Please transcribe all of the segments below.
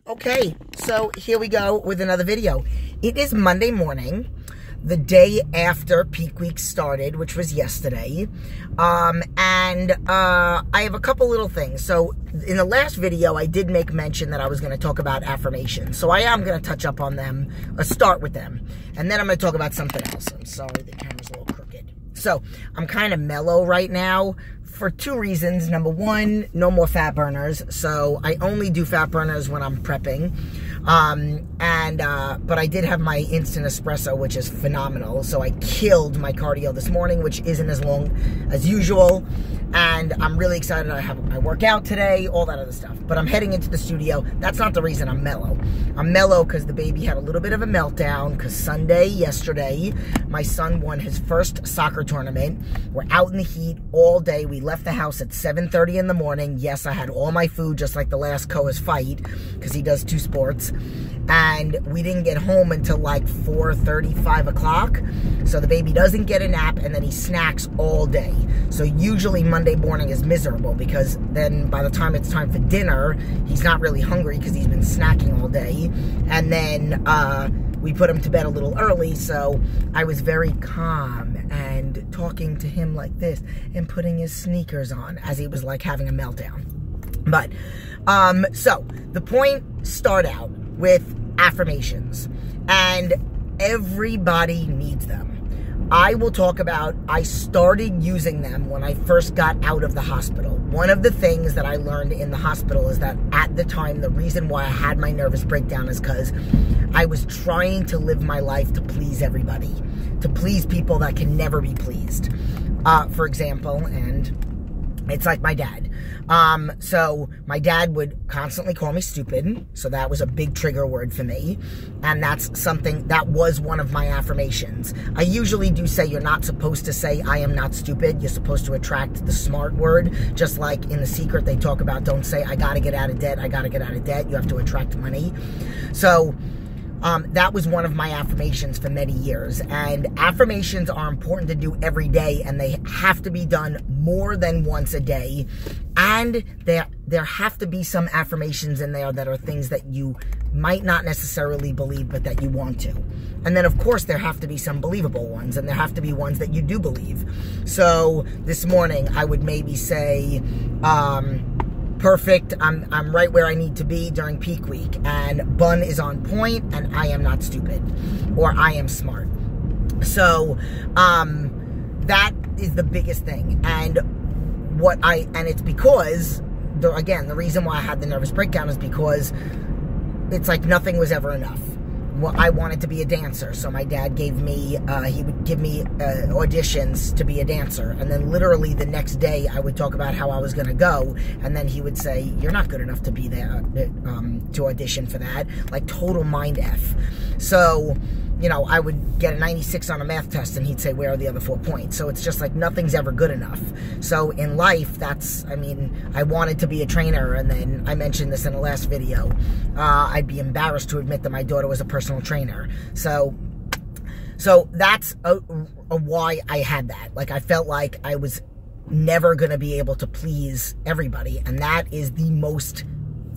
Okay, so here we go with another video. It is Monday morning, the day after peak week started, which was yesterday. I have a couple little things. So in the last video, I did make mention that I was going to talk about affirmations. So I am going to touch up on them, start with them. And then I'm going to talk about something else. I'm sorry, the camera's a little crooked. So I'm kind of mellow right now for two reasons. Number one, no more fat burners. So I only do fat burners when I'm prepping. But I did have my instant espresso, which is phenomenal. So I killed my cardio this morning, which isn't as long as usual. And I'm really excited. I have my workout today, all that other stuff. But I'm heading into the studio. That's not the reason I'm mellow. I'm mellow because the baby had a little bit of a meltdown because yesterday, my son won his first soccer tournament. We're out in the heat all day. We left the house at 7:30 in the morning. Yes, I had all my food just like the last Koa's fight because he does two sports. And we didn't get home until like 4:30, 5 o'clock. So the baby doesn't get a nap and then he snacks all day. So usually Monday morning is miserable because then by the time it's time for dinner, he's not really hungry because he's been snacking all day. And then we put him to bed a little early, so I was very calm and talking to him like this and putting his sneakers on as he was like having a meltdown. But, so the point start out with affirmations, and everybody needs them. I will talk about, I started using them when I first got out of the hospital. One of the things that I learned in the hospital is that at the time, the reason why I had my nervous breakdown is because I was trying to live my life to please everybody, to please people that can never be pleased. For example, and it's like my dad. So my dad would constantly call me stupid. So that was a big trigger word for me. And that's something that was one of my affirmations. I usually do say you're not supposed to say, I am not stupid. You're supposed to attract the smart word. Just like in The Secret, they talk about don't say, I gotta get out of debt. I gotta get out of debt. You have to attract money. So that was one of my affirmations for many years. And affirmations are important to do every day, and they have to be done more than once a day. And there have to be some affirmations in there that are things that you might not necessarily believe, but that you want to. And then, of course, there have to be some believable ones, and there have to be ones that you do believe. So this morning, I would maybe say, perfect, I'm right where I need to be during peak week, and Bun is on point, and I am not stupid, or I am smart. So that is the biggest thing. And it's because again, the reason why I had the nervous breakdown is because it's like nothing was ever enough. Well, I wanted to be a dancer, so my dad gave me, he would give me auditions to be a dancer, and then literally the next day I would talk about how I was going to go, and then he would say, you're not good enough to be there, to audition for that, like total mind F. So, you know, I would get a 96 on a math test, and he'd say, where are the other 4 points? So it's just like nothing's ever good enough. So in life, I wanted to be a trainer, and then I mentioned this in the last video. I'd be embarrassed to admit that my daughter was a personal trainer. So that's why I had that. Like, I felt like I was never going to be able to please everybody, and that is the most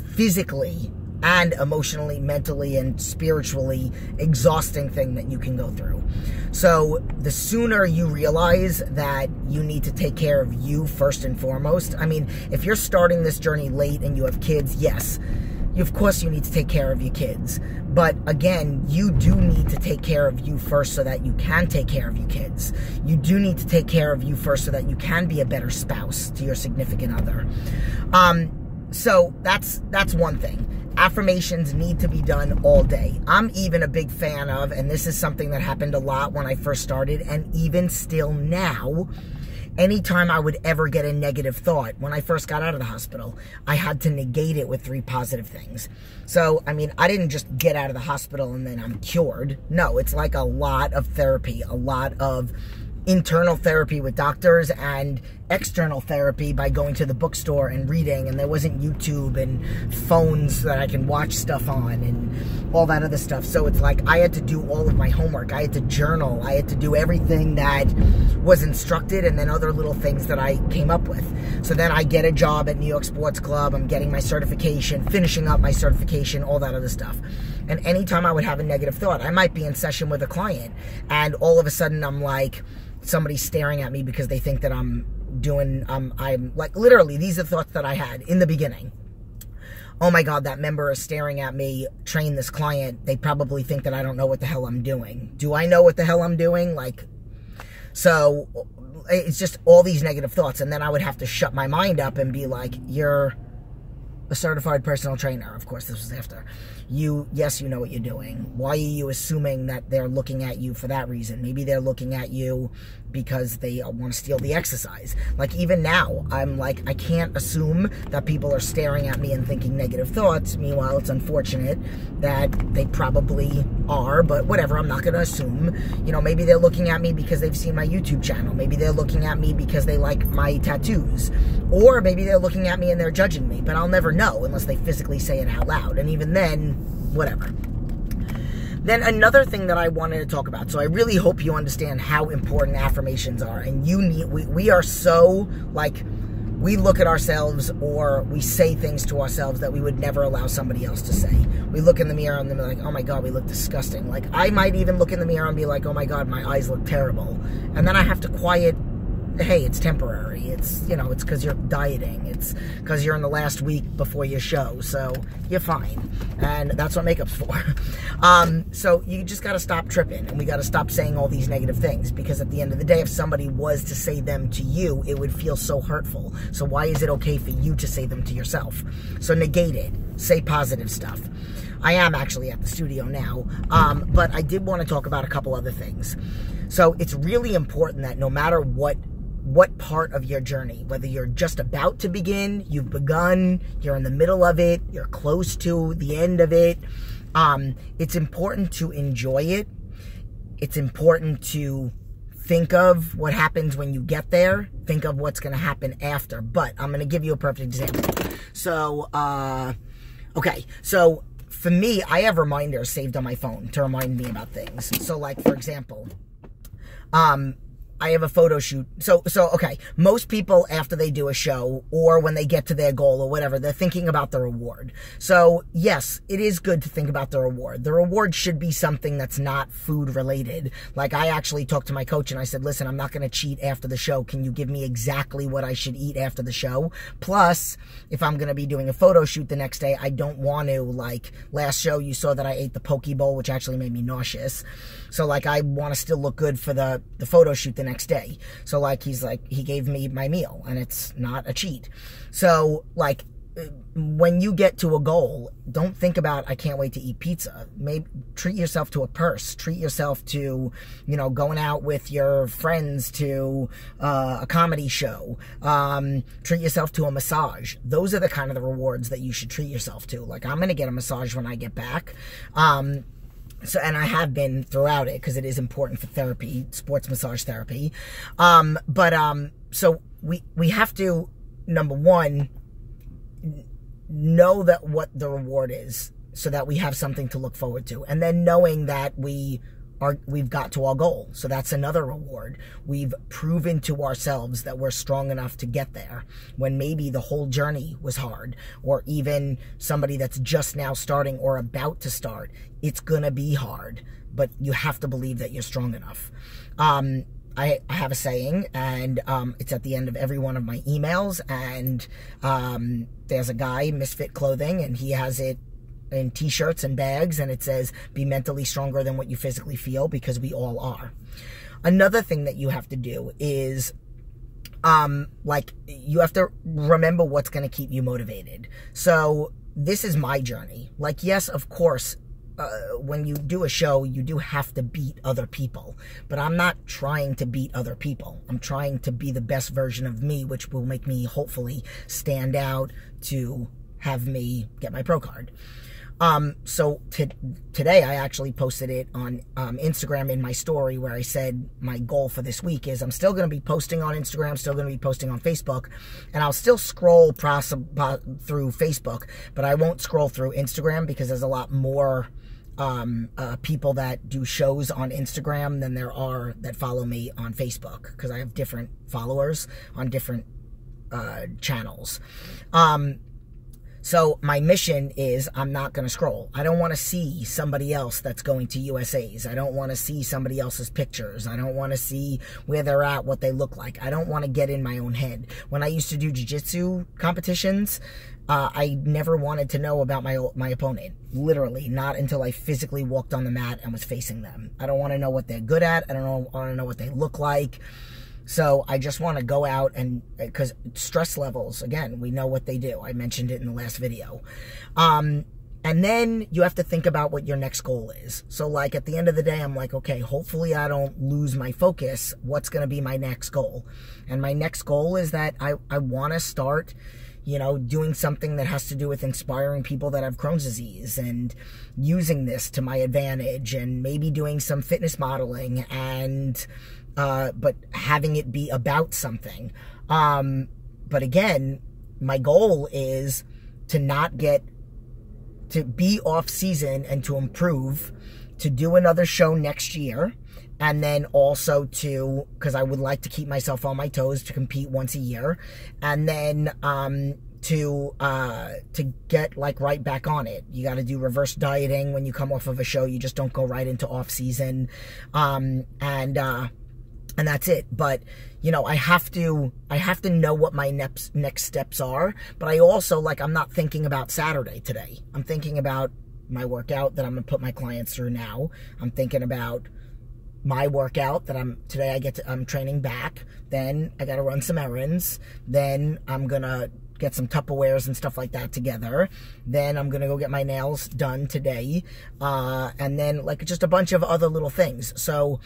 physically and emotionally, mentally, and spiritually exhausting thing that you can go through. So the sooner you realize that you need to take care of you first and foremost. I mean, if you're starting this journey late and you have kids, yes, of course you need to take care of your kids. But again, you do need to take care of you first so that you can take care of your kids. You do need to take care of you first so that you can be a better spouse to your significant other. So that's one thing. Affirmations need to be done all day. I'm even a big fan of, and this is something that happened a lot when I first started, and even still now, anytime I would ever get a negative thought, when I first got out of the hospital, I had to negate it with 3 positive things. So, I mean, I didn't just get out of the hospital and then I'm cured. No, it's like a lot of therapy, a lot of internal therapy with doctors and external therapy by going to the bookstore and reading, and there wasn't YouTube and phones that I can watch stuff on and all that other stuff. So it's like I had to do all of my homework. I had to journal. I had to do everything that was instructed, and then other little things that I came up with. So then I get a job at New York Sports Club. I'm getting my certification, finishing up my certification, all that other stuff. And anytime I would have a negative thought, I might be in session with a client, and all of a sudden I'm like, somebody's staring at me because they think that I'm like, literally, these are thoughts that I had in the beginning. Oh my God, that member is staring at me, train this client. They probably think that I don't know what the hell I'm doing. Do I know what the hell I'm doing? Like, so it's just all these negative thoughts. And then I would have to shut my mind up and be like, you're a certified personal trainer. Of course, this was after. Yes, you know what you're doing. Why are you assuming that they're looking at you for that reason? Maybe they're looking at you because they want to steal the exercise. Like, even now, I'm like, I can't assume that people are staring at me and thinking negative thoughts. Meanwhile, it's unfortunate that they probably are, but whatever, I'm not going to assume. You know, maybe they're looking at me because they've seen my YouTube channel. Maybe they're looking at me because they like my tattoos. Or maybe they're looking at me and they're judging me, but I'll never know unless they physically say it out loud. And even then, whatever. Then another thing that I wanted to talk about, so I really hope you understand how important affirmations are. And we are so, like, we look at ourselves or we say things to ourselves that we would never allow somebody else to say. We look in the mirror and they're like, oh my God, we look disgusting. Like, I might even look in the mirror and be like, oh my God, my eyes look terrible. And then I have to quiet, hey, it's temporary. It's, you know, it's because you're dieting. It's because you're in the last week before your show. So you're fine. And that's what makeup's for. So you just got to stop tripping. And we got to stop saying all these negative things. Because at the end of the day, if somebody was to say them to you, it would feel so hurtful. So why is it okay for you to say them to yourself? So negate it. Say positive stuff. I am actually at the studio now. But I did want to talk about a couple other things. So it's really important that no matter what part of your journey, whether you're just about to begin, you've begun, you're in the middle of it, you're close to the end of it, it's important to enjoy it. It's important to think of what happens when you get there. Think of what's going to happen after. But I'm going to give you a perfect example. So, okay. So, for me, I have reminders saved on my phone to remind me about things. So, like, for example, I have a photo shoot. So, okay, most people after they do a show or when they get to their goal or whatever, they're thinking about the reward. So, yes, it is good to think about the reward. The reward should be something that's not food related. Like, I actually talked to my coach and I said, listen, I'm not going to cheat after the show. Can you give me exactly what I should eat after the show? Plus, if I'm going to be doing a photo shoot the next day, I don't want to, like, last show you saw that I ate the poke bowl, which actually made me nauseous. So, like, I want to still look good for the photo shoot the next day. So, like, he gave me my meal, and it's not a cheat. So, like, when you get to a goal, don't think about, I can't wait to eat pizza. Maybe treat yourself to a purse. Treat yourself to, you know, going out with your friends to a comedy show. Treat yourself to a massage. Those are the kind of the rewards that you should treat yourself to. Like, I'm going to get a massage when I get back. So, and I have been throughout it because it is important for therapy, sports massage therapy. So we have to, number one, know that what the reward is so that we have something to look forward to. And then knowing that we've got to our goal. So that's another reward. We've proven to ourselves that we're strong enough to get there when maybe the whole journey was hard, or even somebody that's just now starting or about to start. It's gonna be hard, but you have to believe that you're strong enough. I have a saying, and it's at the end of every one of my emails, and there's a guy, Misfit Clothing, and he has it in t-shirts and bags, and it says, be mentally stronger than what you physically feel, because we all are. Another thing that you have to do is, like, you have to remember what's going to keep you motivated. So this is my journey. Like, yes, of course, when you do a show, you do have to beat other people, but I'm not trying to beat other people. I'm trying to be the best version of me, which will make me hopefully stand out to have me get my pro card. So today I actually posted it on Instagram in my story where I said my goal for this week is I'm still going to be posting on Instagram, still going to be posting on Facebook, and I'll still scroll through Facebook, but I won't scroll through Instagram because there's a lot more people that do shows on Instagram than there are that follow me on Facebook, because I have different followers on different channels. So my mission is I'm not going to scroll. I don't want to see somebody else that's going to USA's. I don't want to see somebody else's pictures. I don't want to see where they're at, what they look like. I don't want to get in my own head. When I used to do jiu-jitsu competitions, I never wanted to know about my opponent. Literally, not until I physically walked on the mat and was facing them. I don't want to know what they're good at. I don't want to know what they look like. So I just want to go out and, because stress levels, again, we know what they do. I mentioned it in the last video. And then you have to think about what your next goal is. So like at the end of the day, I'm like, okay, hopefully I don't lose my focus. What's going to be my next goal? And my next goal is that I want to start, you know, doing something that has to do with inspiring people that have Crohn's disease and using this to my advantage, and maybe doing some fitness modeling and, but having it be about something. But again, my goal is to not to be off season and to improve, to do another show next year. And then also because I would like to keep myself on my toes, to compete once a year. And then, to get like right back on it. You got to do reverse dieting when you come off of a show. You just don't go right into off season. And that's it. But, you know, I have to know what my next steps are. But I also, like, I'm not thinking about Saturday today. I'm thinking about my workout that I'm going to put my clients through now. I'm thinking about my workout that I'm training back. Then I got to run some errands. Then I'm going to get some Tupperwares and stuff like that together. Then I'm going to go get my nails done today. And then like just a bunch of other little things. So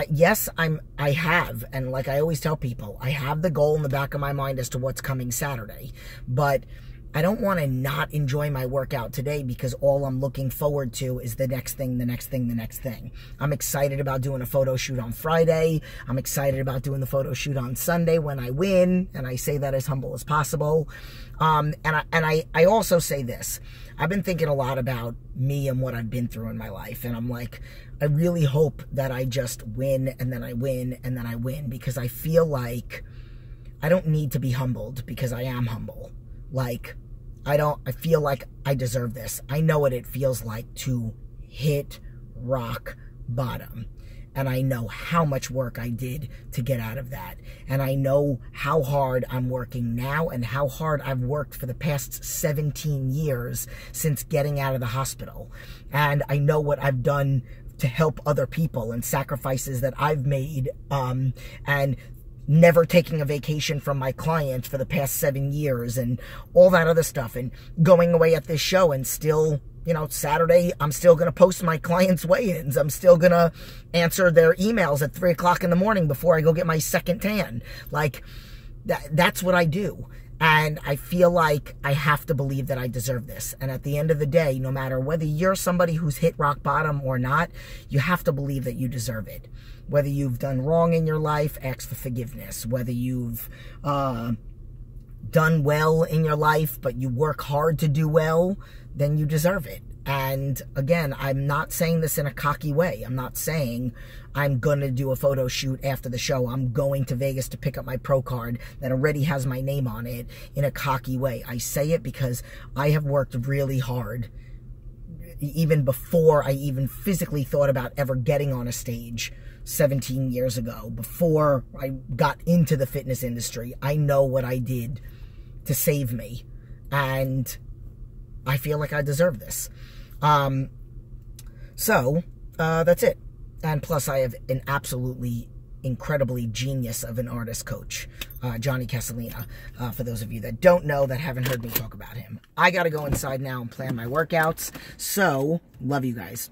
yes, I have, and like I always tell people, I have the goal in the back of my mind as to what's coming Saturday, but I don't want to not enjoy my workout today because all I'm looking forward to is the next thing, the next thing, the next thing. I'm excited about doing a photo shoot on Friday. I'm excited about doing the photo shoot on Sunday when I win, and I say that as humble as possible. And I also say this. I've been thinking a lot about me and what I've been through in my life, and I'm like, I really hope that I just win, and then I win, and then I win, because I feel like I don't need to be humbled because I am humble. Like, I feel like I deserve this. I know what it feels like to hit rock bottom. And I know how much work I did to get out of that. And I know how hard I'm working now and how hard I've worked for the past 17 years since getting out of the hospital. And I know what I've done to help other people and sacrifices that I've made, and never taking a vacation from my clients for the past 7 years and all that other stuff, and going away at this show and still, you know, Saturday, I'm still going to post my clients' weigh-ins. I'm still going to answer their emails at 3 o'clock in the morning before I go get my second tan. Like, that's what I do. And I feel like I have to believe that I deserve this. And at the end of the day, no matter whether you're somebody who's hit rock bottom or not, you have to believe that you deserve it. Whether you've done wrong in your life, ask for forgiveness. Whether you've done well in your life, but you work hard to do well, then you deserve it. And again, I'm not saying this in a cocky way. I'm not saying I'm going to do a photo shoot after the show. I'm going to Vegas to pick up my pro card that already has my name on it in a cocky way. I say it because I have worked really hard, even before I even physically thought about ever getting on a stage 17 years ago. Before I got into the fitness industry, I know what I did to save me. And I feel like I deserve this. So that's it. And plus, I have an absolutely incredibly genius of an artist coach, Johnny Casalina, for those of you that don't know, that haven't heard me talk about him. I got to go inside now and plan my workouts. So, love you guys.